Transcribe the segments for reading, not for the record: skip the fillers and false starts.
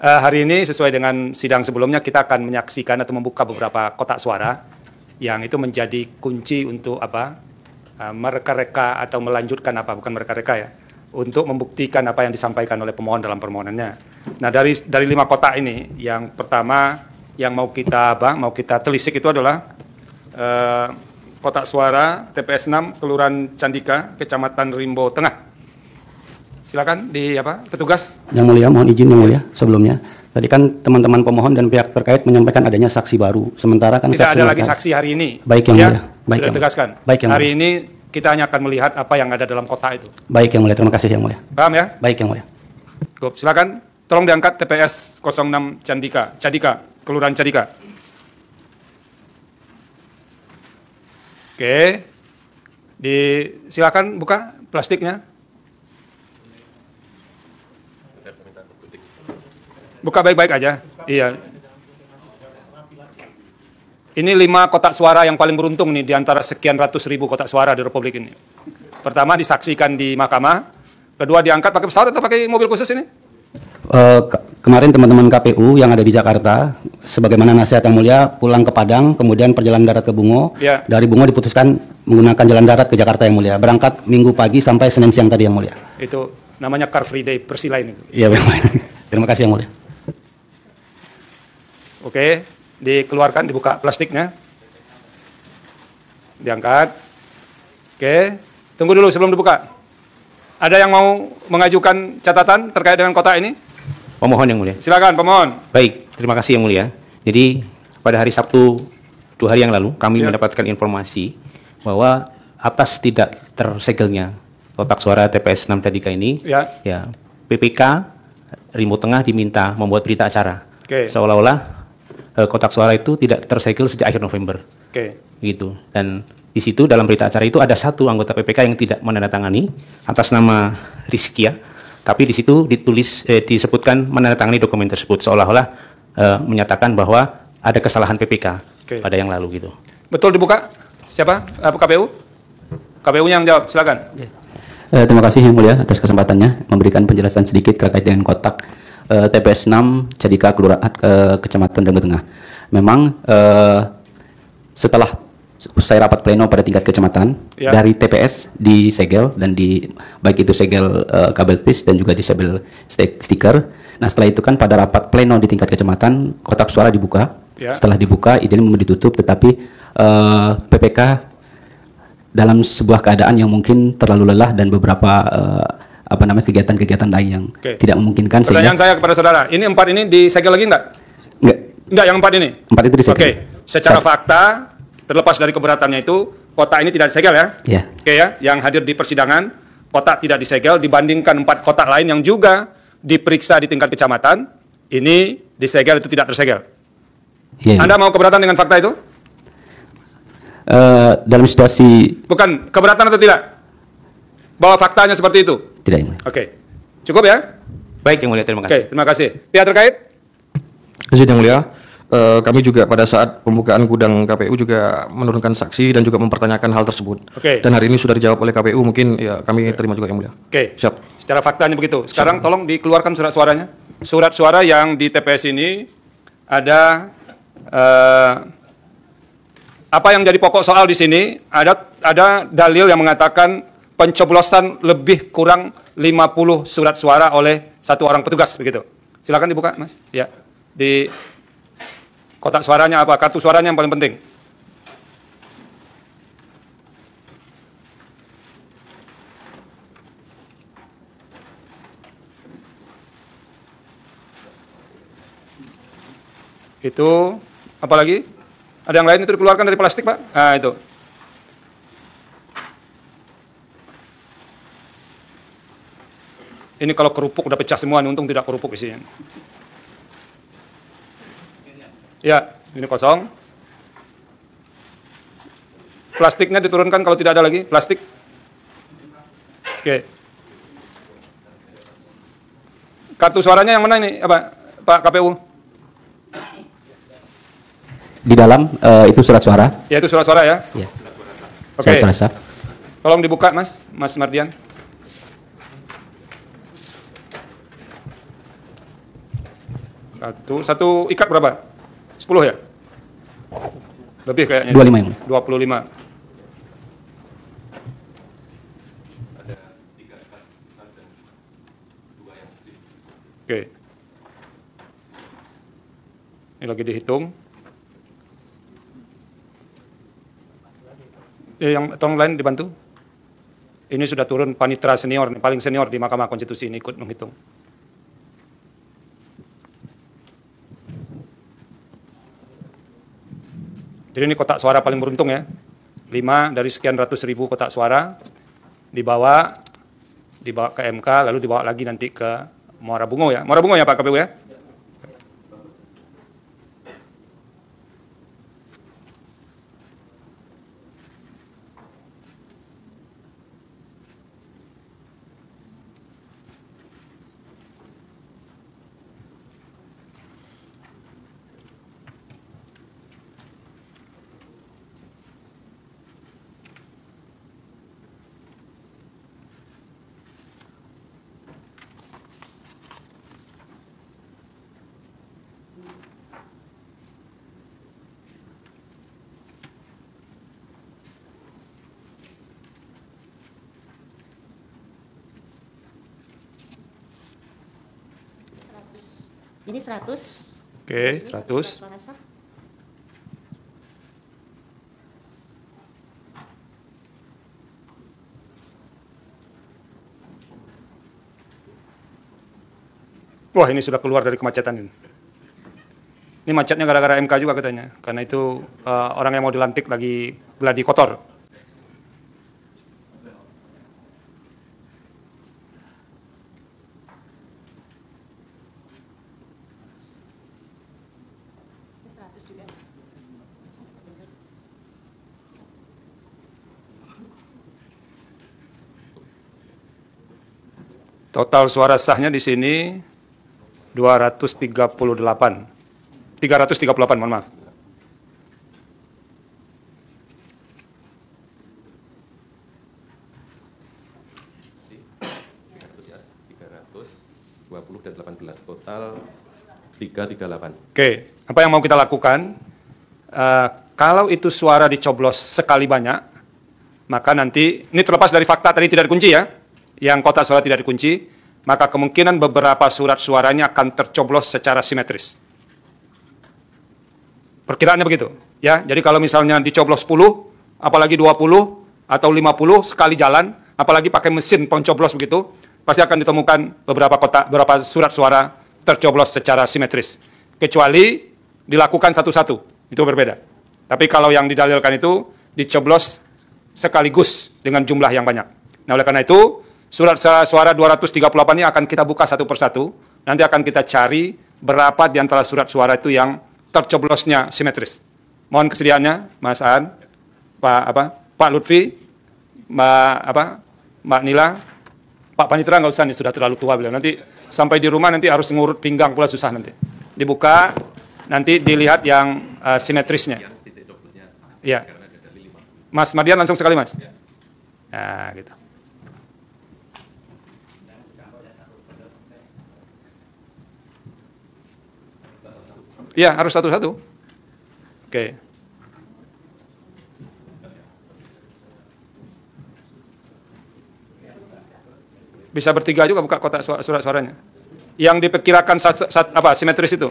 Hari ini sesuai dengan sidang sebelumnya kita akan menyaksikan atau membuka beberapa kotak suara yang itu menjadi kunci untuk mereka-reka atau melanjutkan bukan mereka-reka ya, untuk membuktikan apa yang disampaikan oleh pemohon dalam permohonannya. Nah, dari 5 kotak ini, yang pertama yang mau kita telisik itu adalah kotak suara TPS 6 Kelurahan Candika, Kecamatan Rimbo Tengah. Silakan petugas. Yang Mulia, mohon izin Yang Mulia sebelumnya. Tadi kan teman-teman pemohon dan pihak terkait menyampaikan adanya saksi baru. Sementara kan tidak ada lagi saksi hari ini. Baik Yang Mulia. Baik sudah tegaskan. Baik Yang Mulia. Hari ini kita hanya akan melihat apa yang ada dalam kotak itu. Baik Yang Mulia, terima kasih Yang Mulia. Paham ya? Baik Yang Mulia. Cukup. Silakan. Tolong diangkat TPS 06 Candika, Kelurahan Candika. Oke. Silakan buka plastiknya. Buka baik-baik aja. Iya. Ini 5 kotak suara yang paling beruntung nih di antara sekian ratus ribu kotak suara di Republik ini. Pertama disaksikan di mahkamah, kedua diangkat pakai pesawat atau pakai mobil khusus ini? Kemarin teman-teman KPU yang ada di Jakarta, sebagaimana nasihat Yang Mulia, pulang ke Padang, kemudian perjalanan darat ke Bungo. Ya. Dari Bungo diputuskan menggunakan jalan darat ke Jakarta Yang Mulia. Berangkat Minggu pagi sampai Senin siang tadi Yang Mulia. Itu namanya Car Free Day Persila ini. Iya Yang Mulia. Terima kasih Yang Mulia. Oke, dikeluarkan, dibuka plastiknya. Diangkat. Oke, tunggu dulu sebelum dibuka. Ada yang mau mengajukan catatan terkait dengan kotak ini? Pemohon Yang Mulia. Silakan, pemohon. Baik, terima kasih Yang Mulia. Jadi, pada hari Sabtu 2 hari yang lalu, kami mendapatkan informasi bahwa atas tidak tersegelnya kotak suara TPS 6 Candika ini, PPK Rimbo Tengah diminta membuat berita acara. Seolah-olah kotak suara itu tidak tersegel sejak akhir November. Gitu. Dan di situ dalam berita acara itu ada 1 anggota PPK yang tidak menandatangani atas nama Rizkia, tapi di situ disebutkan menandatangani dokumen tersebut seolah-olah menyatakan bahwa ada kesalahan PPK pada yang lalu gitu. Betul dibuka? Siapa? KPU? KPU-nya yang jawab, silakan. Terima kasih Yang Mulia atas kesempatannya memberikan penjelasan sedikit terkait dengan kotak TPS 6 Candika Kelurahan Kecamatan Rimbo Tengah. Memang setelah usai rapat pleno pada tingkat kecamatan, dari TPS disegel dan baik itu segel kabel pis dan juga disegel stiker. Nah, setelah itu kan pada rapat pleno di tingkat kecamatan kotak suara dibuka. Setelah dibuka izin ditutup, tetapi PPK dalam sebuah keadaan yang mungkin terlalu lelah dan beberapa kegiatan-kegiatan lain yang tidak memungkinkan. Pertanyaan saya kepada saudara, ini 4 ini disegel lagi enggak? Enggak, yang 4 ini? 4 itu disegel. Secara fakta, terlepas dari keberatannya itu, kotak ini tidak disegel ya? Yang hadir di persidangan, kotak tidak disegel dibandingkan 4 kotak lain yang juga diperiksa di tingkat kecamatan, ini disegel itu tidak tersegel. Anda mau keberatan dengan fakta itu? Dalam situasi... Bukan, keberatan atau tidak? Bahwa faktanya seperti itu? Tidak, Yang Mulia. Cukup ya? Baik Yang Mulia, terima kasih. Terima kasih. Pihak terkait? Yang Mulia, kami juga pada saat pembukaan gudang KPU juga menurunkan saksi dan juga mempertanyakan hal tersebut. Dan hari ini sudah dijawab oleh KPU, mungkin ya kami terima juga Yang Mulia. Siap. Secara faktanya begitu. Sekarang tolong dikeluarkan surat suaranya. Surat suara yang di TPS ini ada apa yang jadi pokok soal di sini, ada dalil yang mengatakan pencoblosan lebih kurang 50 surat suara oleh 1 orang petugas begitu. Silakan dibuka, Mas. Ya. Di kotak suaranya kartu suaranya yang paling penting. Itu apa lagi? Ada yang lain itu dikeluarkan dari plastik, Pak? Nah, itu. Ini kalau kerupuk udah pecah semua, untung tidak kerupuk isinya. Ya, ini kosong. Plastiknya diturunkan kalau tidak ada lagi, plastik. Kartu suaranya yang mana ini, Pak KPU? Di dalam itu surat suara. Ya, itu surat suara ya? Iya. Surat suara sah. Tolong dibuka, Mas Mardian. Satu ikat berapa? 10 ya? Lebih kayaknya. 25 yang mulia. 25. Oke. Ini lagi dihitung. Yang tolong lain dibantu. Ini sudah turun panitera senior, paling senior di Mahkamah Konstitusi ini ikut menghitung. Jadi ini kotak suara paling beruntung ya. 5 dari sekian ratus ribu kotak suara dibawa ke MK, lalu dibawa lagi nanti ke Muara Bungo ya. Muara Bungo ya Pak KPU ya? Ini 100. Oke, 100. Suara sah. Wah, ini sudah keluar dari kemacetan ini. Ini macetnya gara-gara MK juga katanya, karena itu orang yang mau dilantik lagi gladi kotor. Total suara sahnya di sini 238. 338, mohon maaf. Dan 18 total 338. Oke, apa yang mau kita lakukan? Kalau itu suara dicoblos sekali banyak, maka nanti, ini terlepas dari fakta tadi tidak dikunci ya, yang kotak suara tidak dikunci, maka kemungkinan beberapa surat suaranya akan tercoblos secara simetris. Perkiraannya begitu. Ya, jadi kalau misalnya dicoblos 10, apalagi 20, atau 50 sekali jalan, apalagi pakai mesin pencoblos begitu, pasti akan ditemukan beberapa surat suara tercoblos secara simetris. Kecuali dilakukan satu-satu, itu berbeda. Tapi kalau yang didalilkan itu dicoblos sekaligus dengan jumlah yang banyak. Nah, oleh karena itu, surat suara 238 ini akan kita buka satu persatu, nanti akan kita cari berapa di antara surat suara itu yang tercoblosnya simetris. Mohon kesediaannya, Mas Aan, Pak Lutfi, Mbak Nila, Pak Panitera nggak usah nih, sudah terlalu tua beliau. Nanti sampai di rumah nanti harus ngurut pinggang pula susah nanti. Dibuka, nanti dilihat yang simetrisnya. Iya. Mas Mardian langsung sekali Mas. Nah, gitu. Iya, harus satu-satu. Oke. Bisa bertiga juga buka kotak surat suaranya. Yang diperkirakan simetris itu.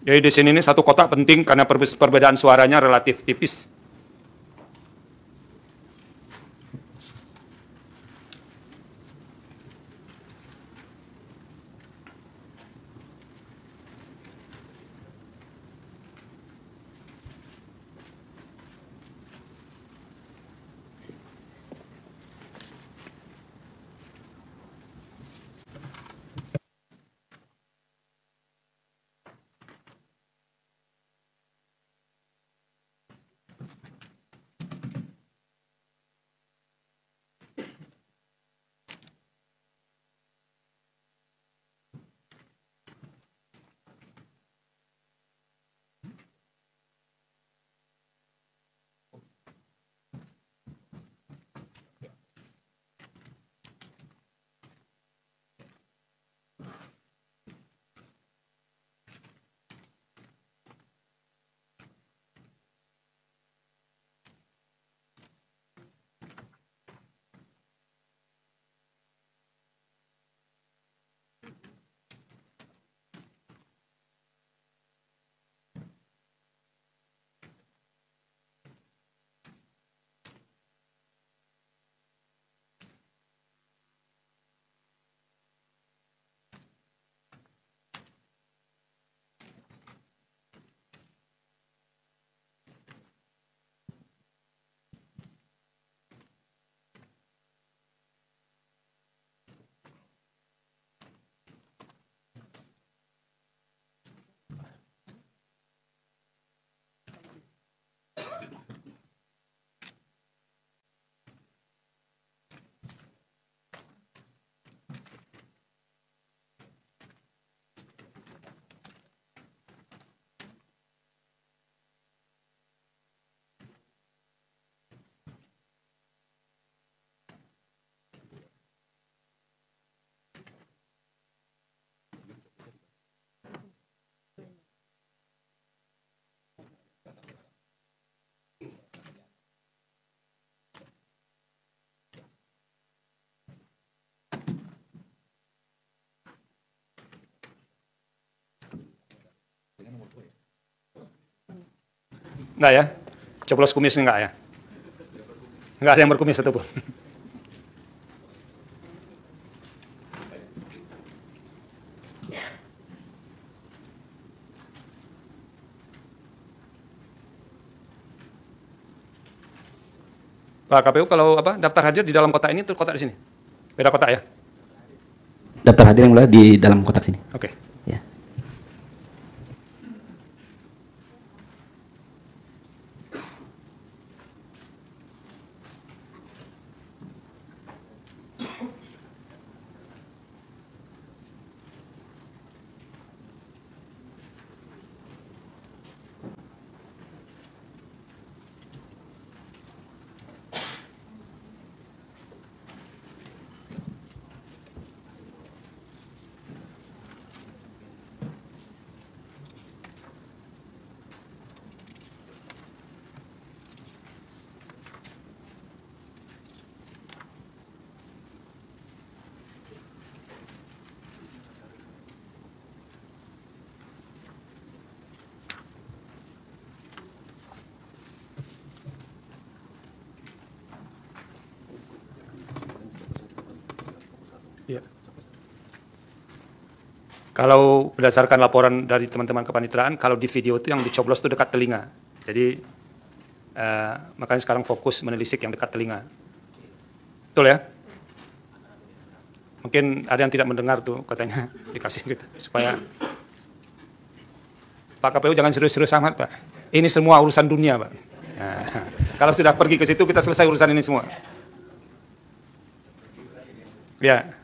Jadi di sini ini satu kotak penting karena perbedaan suaranya relatif tipis. Enggak ya? Coblos kumis enggak ya? Enggak ada yang berkumis satupun. Pak KPU kalau apa daftar hadir di dalam kotak ini, tuh kotak di sini. Beda kotak ya? Daftar hadir yang mulia di dalam kotak sini. Oke. Ya. Ya. Kalau berdasarkan laporan dari teman-teman kepanitraan, kalau di video itu yang dicoblos itu dekat telinga. Jadi makanya sekarang fokus menelisik yang dekat telinga. Betul ya? Mungkin ada yang tidak mendengar tuh katanya dikasih gitu supaya Pak KPU jangan serius-serius amat Pak. Ini semua urusan dunia Pak. Nah, kalau sudah pergi ke situ kita selesai urusan ini semua. Ya.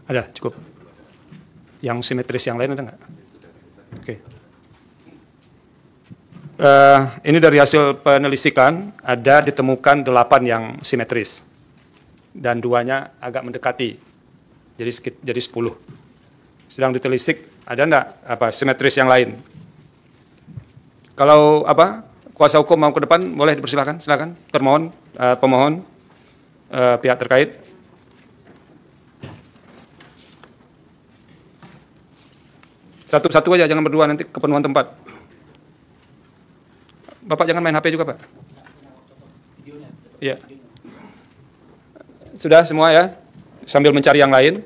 Ada, cukup. Yang simetris yang lain ada nggak? Oke. Ini dari hasil penelusuran, ada ditemukan 8 yang simetris. Dan 2-nya agak mendekati, jadi 10. Sedang ditelisik, ada enggak simetris yang lain? Kalau kuasa hukum mau ke depan, boleh dipersilakan, silakan. Termohon, pemohon, pihak terkait. Satu-satu aja, jangan berdua, nanti kepenuhan tempat. Bapak jangan main HP juga, Pak. Iya. Sudah semua ya, sambil mencari yang lain.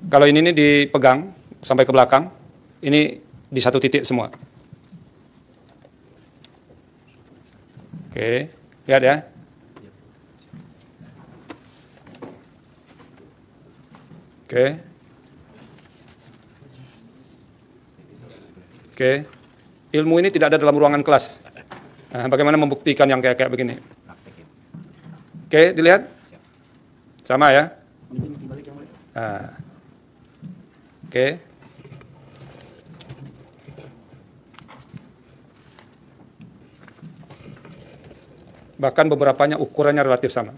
Kalau ini dipegang sampai ke belakang, ini di satu titik semua. Oke, lihat ya. Oke. Oke. Ilmu ini tidak ada dalam ruangan kelas. Nah, bagaimana membuktikan yang kayak begini? Oke, dilihat. Sama ya? Oke. Bahkan beberapanya ukurannya relatif sama.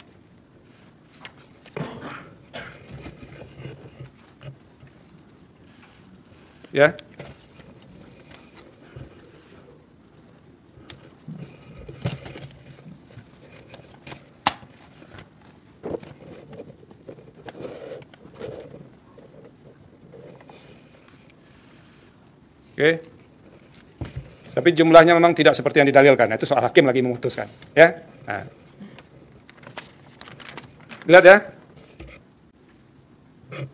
Ya. Oke. Tapi jumlahnya memang tidak seperti yang didalilkan. Itu soal hakim lagi memutuskan. Ya. Nah. Lihat ya.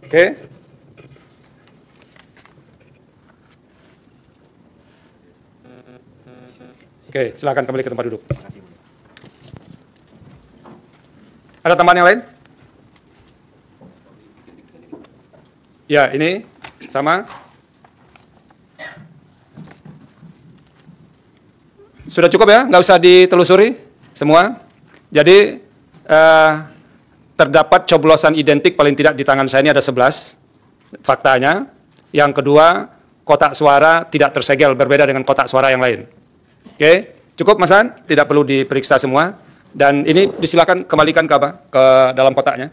Oke. Oke, silakan kembali ke tempat duduk. Ada tambahan yang lain? Ya, ini sama. Sudah cukup ya, nggak usah ditelusuri semua. Jadi terdapat coblosan identik paling tidak di tangan saya ini ada 11 faktanya. Yang kedua, kotak suara tidak tersegel, berbeda dengan kotak suara yang lain. Oke, cukup Mas Han, tidak perlu diperiksa semua. Dan ini disilakan kembalikan ke dalam kotaknya.